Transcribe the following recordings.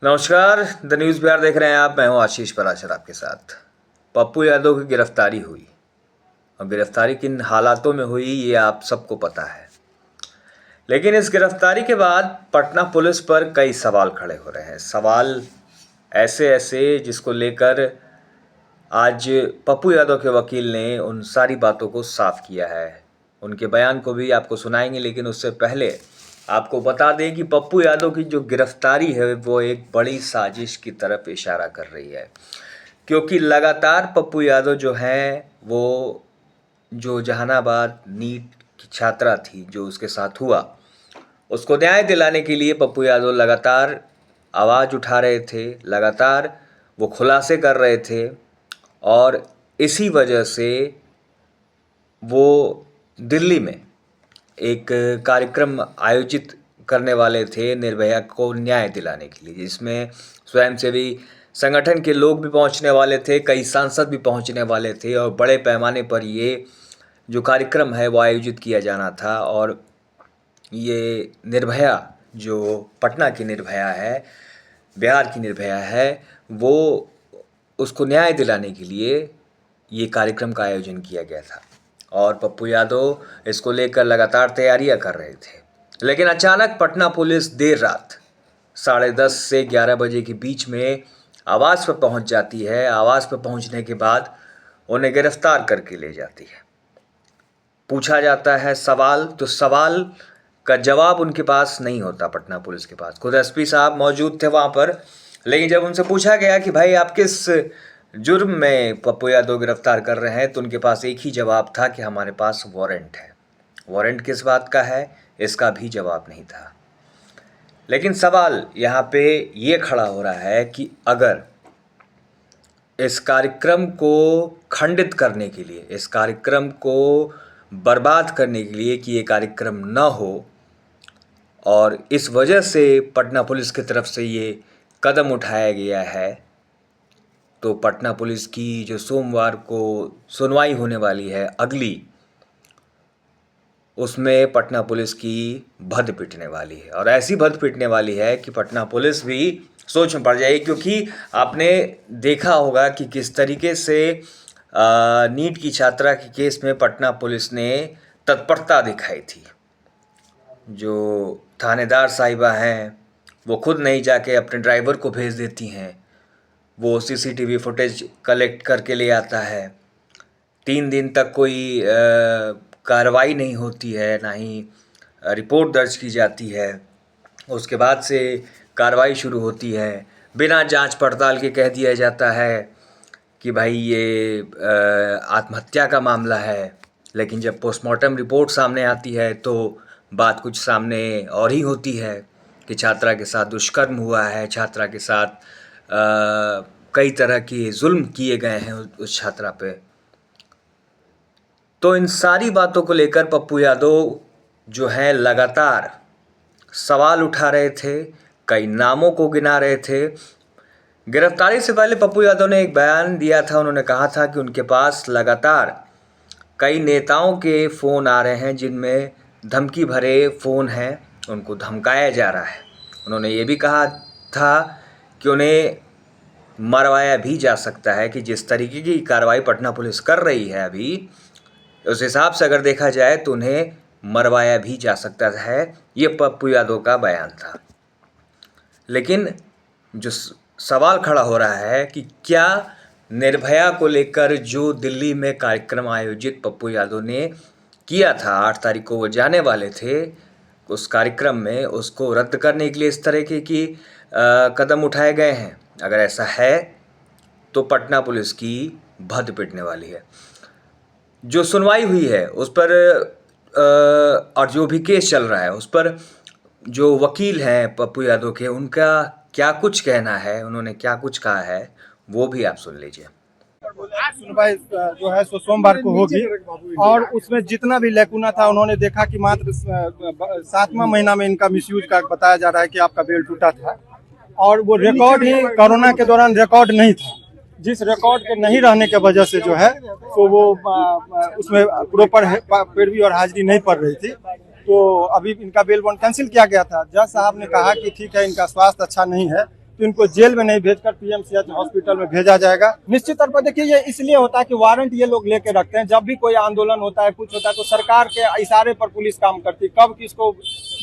नमस्कार, the news Bihar देख रहे हैं आप। मैं हूं आशीष पराशर आपके साथ। पप्पू यादव की गिरफ्तारी हुई और गिरफ्तारी किन हालातों में हुई ये आप सबको पता है। लेकिन इस गिरफ्तारी के बाद पटना पुलिस पर कई सवाल खड़े हो रहे हैं। सवाल ऐसे ऐसे जिसको लेकर आज पप्पू यादव के वकील ने उन सारी बातों को साफ किया है। उनके बयान को भी आपको सुनाएंगे, लेकिन उससे पहले आपको बता दें कि पप्पू यादव की जो गिरफ्तारी है वो एक बड़ी साजिश की तरफ इशारा कर रही है, क्योंकि लगातार पप्पू यादव जो हैं वो जो जहानाबाद नीट की छात्रा थी जो उसके साथ हुआ, उसको न्याय दिलाने के लिए पप्पू यादव लगातार आवाज़ उठा रहे थे, लगातार वो खुलासे कर रहे थे और इसी वजह से वो दिल्ली में एक कार्यक्रम आयोजित करने वाले थे निर्भया को न्याय दिलाने के लिए, जिसमें स्वयंसेवी संगठन के लोग भी पहुंचने वाले थे, कई सांसद भी पहुंचने वाले थे और बड़े पैमाने पर ये जो कार्यक्रम है वो आयोजित किया जाना था। और ये निर्भया जो पटना की निर्भया है, बिहार की निर्भया है, वो उसको न्याय दिलाने के लिए ये कार्यक्रम का आयोजन किया गया था और पप्पू यादव इसको लेकर लगातार तैयारियां कर रहे थे। लेकिन अचानक पटना पुलिस देर रात 10:30 से 11 बजे के बीच में आवास पर पहुंच जाती है। आवास पर पहुंचने के बाद उन्हें गिरफ्तार करके ले जाती है। पूछा जाता है सवाल, तो सवाल का जवाब उनके पास नहीं होता। पटना पुलिस के पास खुद एसपी साहब मौजूद थे वहाँ पर, लेकिन जब उनसे पूछा गया कि भाई आप किस जुर्म में पप्पू यादव गिरफ्तार कर रहे हैं, तो उनके पास एक ही जवाब था कि हमारे पास वारंट है। वारंट किस बात का है, इसका भी जवाब नहीं था। लेकिन सवाल यहाँ पे ये खड़ा हो रहा है कि अगर इस कार्यक्रम को खंडित करने के लिए, इस कार्यक्रम को बर्बाद करने के लिए कि ये कार्यक्रम न हो, और इस वजह से पटना पुलिस की तरफ से ये कदम उठाया गया है, तो पटना पुलिस की जो सोमवार को सुनवाई होने वाली है अगली, उसमें पटना पुलिस की भद्द पिटने वाली है। और ऐसी भद्द पिटने वाली है कि पटना पुलिस भी सोच में पड़ जाएगी, क्योंकि आपने देखा होगा कि किस तरीके से नीट की छात्रा के केस में पटना पुलिस ने तत्परता दिखाई थी। जो थानेदार साहिबा हैं वो खुद नहीं जाके अपने ड्राइवर को भेज देती हैं, वो सीसीटीवी फुटेज कलेक्ट करके ले आता है। 3 दिन तक कोई कार्रवाई नहीं होती है, ना ही रिपोर्ट दर्ज की जाती है। उसके बाद से कार्रवाई शुरू होती है, बिना जांच पड़ताल के कह दिया जाता है कि भाई ये आत्महत्या का मामला है। लेकिन जब पोस्टमार्टम रिपोर्ट सामने आती है तो बात कुछ सामने और ही होती है कि छात्रा के साथ दुष्कर्म हुआ है, छात्रा के साथ कई तरह के जुल्म किए गए हैं उस छात्रा पे। तो इन सारी बातों को लेकर पप्पू यादव जो है लगातार सवाल उठा रहे थे, कई नामों को गिना रहे थे। गिरफ्तारी से पहले पप्पू यादव ने एक बयान दिया था। उन्होंने कहा था कि उनके पास लगातार कई नेताओं के फ़ोन आ रहे हैं जिनमें धमकी भरे फ़ोन हैं, उनको धमकाया जा रहा है। उन्होंने ये भी कहा था कि उन्हें मरवाया भी जा सकता है, कि जिस तरीके की कार्रवाई पटना पुलिस कर रही है अभी, उस हिसाब से अगर देखा जाए तो उन्हें मरवाया भी जा सकता है। ये पप्पू यादव का बयान था। लेकिन जो सवाल खड़ा हो रहा है कि क्या निर्भया को लेकर जो दिल्ली में कार्यक्रम आयोजित पप्पू यादव ने किया था, 8 तारीख को वो जाने वाले थे उस कार्यक्रम में, उसको रद्द करने के लिए इस तरह की कदम उठाए गए हैं। अगर ऐसा है तो पटना पुलिस की भद्द पिटने वाली है। जो सुनवाई हुई है उस पर और जो भी केस चल रहा है उस पर जो वकील हैं पप्पू यादव के, उनका क्या कुछ कहना है, उन्होंने क्या कुछ कहा है, वो भी आप सुन लीजिए। सुनवाई जो है सो सोमवार को होगी और उसमें जितना भी लैकुना था उन्होंने देखा कि मात्र 7वां महीना में इनका मिसयूज का बताया जा रहा है कि आपका बेल टूटा था और वो रिकॉर्ड ही कोरोना के दौरान रिकॉर्ड नहीं था। जिस रिकॉर्ड के नहीं रहने के वजह से जो है तो वो उसमें प्रॉपर पैरवी और हाजिरी नहीं पड़ रही थी। तो अभी इनका बेल बॉन्ड कैंसिल किया गया था। जज साहब ने कहा कि ठीक है, इनका स्वास्थ्य अच्छा नहीं है, तो इनको जेल में नहीं भेजकर पीएमसीएच हॉस्पिटल में भेजा जाएगा। निश्चित तौर पर देखिए ये इसलिए होता है कि वारंट ये लोग लेके रखते हैं, जब भी कोई आंदोलन होता है, कुछ होता है, तो सरकार के इशारे पर पुलिस काम करती है। कब किसको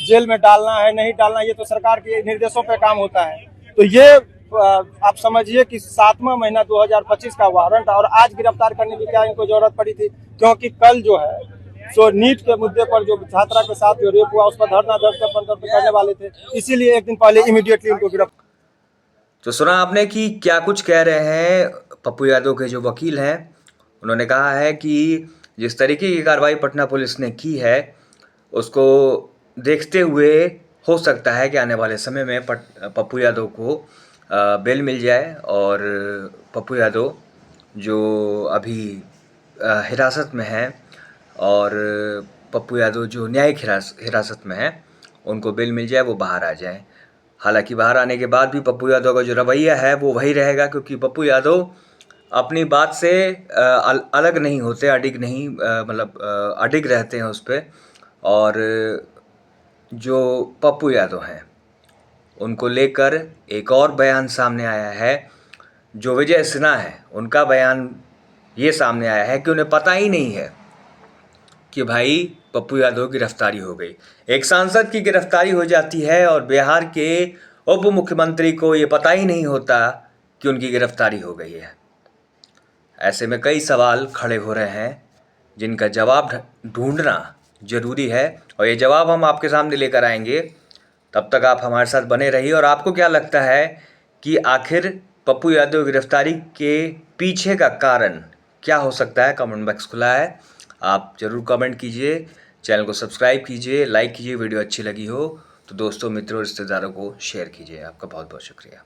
जेल में डालना है, नहीं डालना, ये तो सरकार के निर्देशों पे काम होता है। तो ये आप समझिए कि 7वां महीना 2025 का वारंट, और आज गिरफ्तार करने की क्या इनको जरूरत पड़ी थी, क्योंकि कल जो है सो नीट के मुद्दे पर जो छात्रा के साथ जो रेप हुआ उस पर धरना दर्ज करने वाले थे, इसीलिए एक दिन पहले इमीडिएटली उनको गिरफ्तार। तो सुना आपने कि क्या कुछ कह रहे हैं पप्पू यादव के जो वकील हैं। उन्होंने कहा है कि जिस तरीके की कार्रवाई पटना पुलिस ने की है उसको देखते हुए हो सकता है कि आने वाले समय में पप्पू यादव को बेल मिल जाए, और पप्पू यादव जो अभी हिरासत में हैं, और पप्पू यादव जो न्यायिक हिरासत में हैं, उनको बेल मिल जाए, वो बाहर आ जाए। हालांकि बाहर आने के बाद भी पप्पू यादव का जो रवैया है वो वही रहेगा, क्योंकि पप्पू यादव अपनी बात से अलग नहीं होते, अडिग रहते हैं उस पर। और जो पप्पू यादव हैं उनको लेकर एक और बयान सामने आया है। जो विजय सिन्हा है उनका बयान ये सामने आया है कि उन्हें पता ही नहीं है कि भाई पप्पू यादव की गिरफ्तारी हो गई। एक सांसद की गिरफ्तारी हो जाती है और बिहार के उप मुख्यमंत्री को ये पता ही नहीं होता कि उनकी गिरफ्तारी हो गई है। ऐसे में कई सवाल खड़े हो रहे हैं जिनका जवाब ढूंढना जरूरी है, और ये जवाब हम आपके सामने लेकर आएंगे। तब तक आप हमारे साथ बने रहिए। और आपको क्या लगता है कि आखिर पप्पू यादव की गिरफ्तारी के पीछे का कारण क्या हो सकता है? कमेंट बॉक्स खुला है, आप ज़रूर कमेंट कीजिए, चैनल को सब्सक्राइब कीजिए, लाइक कीजिए। वीडियो अच्छी लगी हो तो दोस्तों, मित्रों, रिश्तेदारों को शेयर कीजिए। आपका बहुत बहुत शुक्रिया।